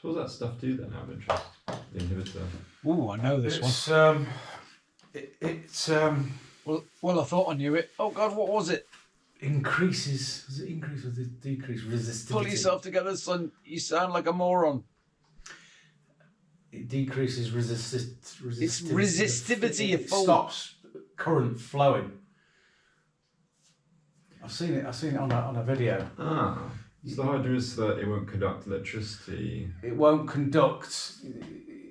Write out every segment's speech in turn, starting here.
So what does that stuff do then, out of interest? The inhibitor. Oh, I know this one. Well, I thought I knew it. Oh God, what was it? Increases. Does it increase or does it decrease resistivity? Pull yourself together, son. You sound like a moron. It decreases resistivity. It's resistivity. You It fool. stops current flowing. I've seen it on a video. Ah. So the idea is that it won't conduct electricity. It won't conduct.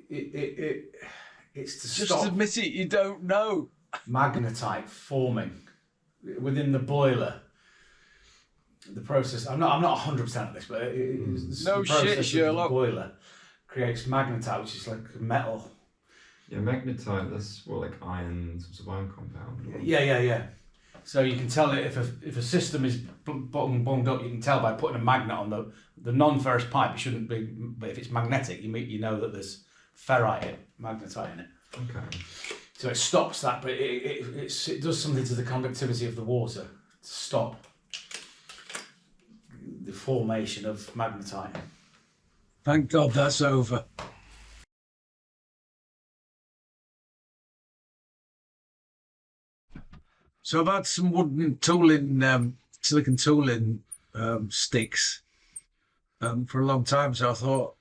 It's to Just stop admit it. You don't know. magnetite forming within the boiler. The process. I'm not 100% at this, but it's No the process shit, of Sherlock. the boiler creates magnetite, which is like metal. Yeah, magnetite, that's what, like iron, some sort of iron compound? Or... Yeah. So you can tell that if a system is bunged up, you can tell by putting a magnet on the non-ferrous pipe. It shouldn't be, but if it's magnetic, you know that there's ferrite, magnetite in it. Okay. So it stops that, but it does something to the conductivity of the water to stop the formation of magnetite. Thank God that's over. So I've had some wooden tooling, silicon tooling sticks for a long time. So I thought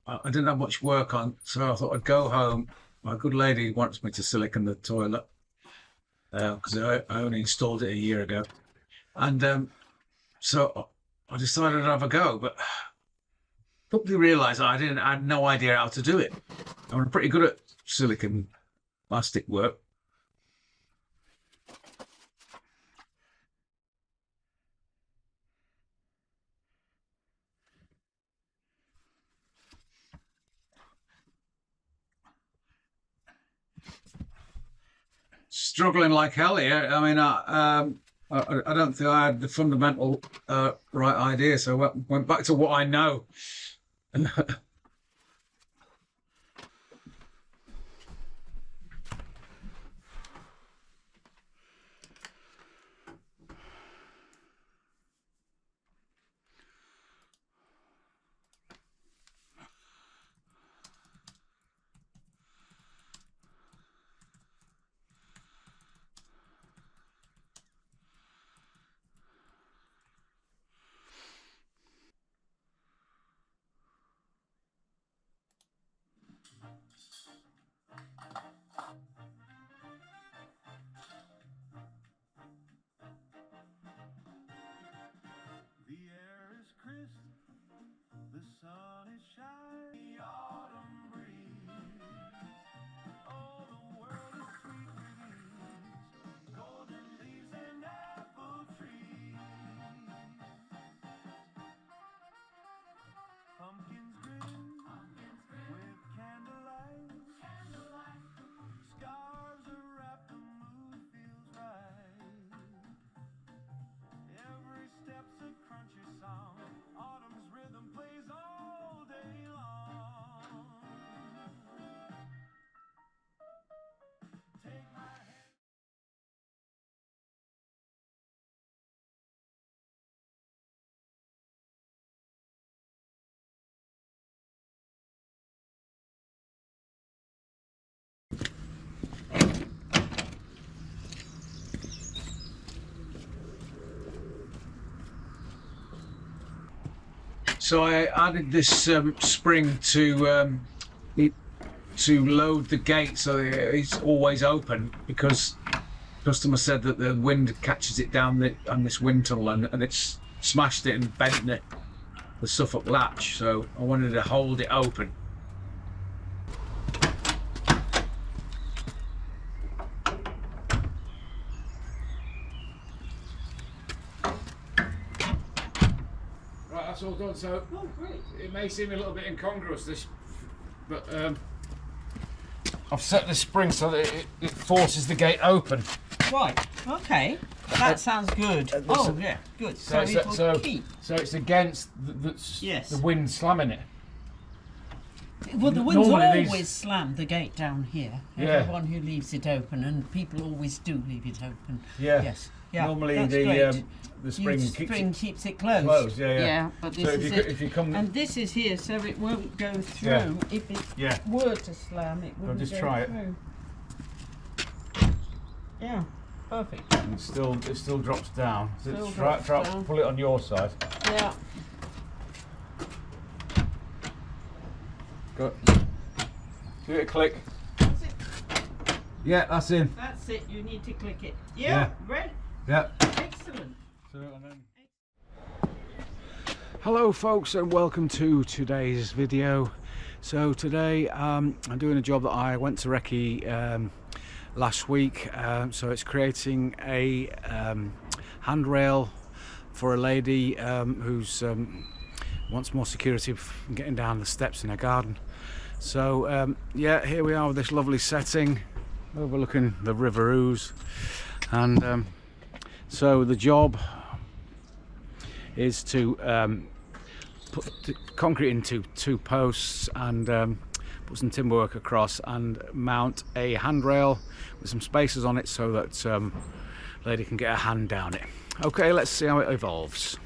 I didn't have much work on, so I thought I'd go home. My good lady wants me to silicon the toilet because I only installed it a year ago, and so I decided I'd have a go. But quickly realised I had no idea how to do it. I'm pretty good at silicon plastic work. Struggling like hell here. I mean, I don't think I had the fundamental right idea, so I went back to what I know. The sun is shining, the autumn breeze. Oh, the world is sweet with ease, golden leaves and apple trees. Pumpkins grin with candlelight. Scarves are wrapped, the mood feels right. Every step's a crunchy song. Autumn's rhythm plays all day long. Take my hand. So I added this spring to load the gate so it's always open, because the customer said that the wind catches it down on this wind tunnel, and it's smashed it and bent the Suffolk latch. So I wanted to hold it open. That's all done. So it may seem a little bit incongruous, this, but I've set the spring so that it forces the gate open. Right. Okay. That sounds good. Oh yeah, good. So it will keep. So it's against the wind slamming it. Well, the wind's Normally always slammed the gate down here. Yeah. Everyone who leaves it open, and people always do leave it open. Yeah. Yes. Yeah. Normally that's the great. the spring, keeps it closed. Closed, yeah. Yeah, but this So is it. if you come, And this is here, so it won't go through. Yeah. If it Yeah. were to slam, it wouldn't just go try it. through. Yeah, perfect. and it still drops down. So Still try drops down. pull it on your side. Yeah. Go. Give it a click. That's it. Yeah, that's in. That's it. You need to click it. Yeah. Yeah. Right. Yeah. Excellent. Hello folks, and welcome to today's video. So today I'm doing a job that I went to recce last week. So it's creating a handrail for a lady who's wants more security from getting down the steps in her garden. So yeah, here we are with this lovely setting overlooking the River Ouse, and so the job is to put the concrete into two posts and put some timber work across and mount a handrail with some spaces on it so that lady can get her hand down it. Okay, let's see how it evolves.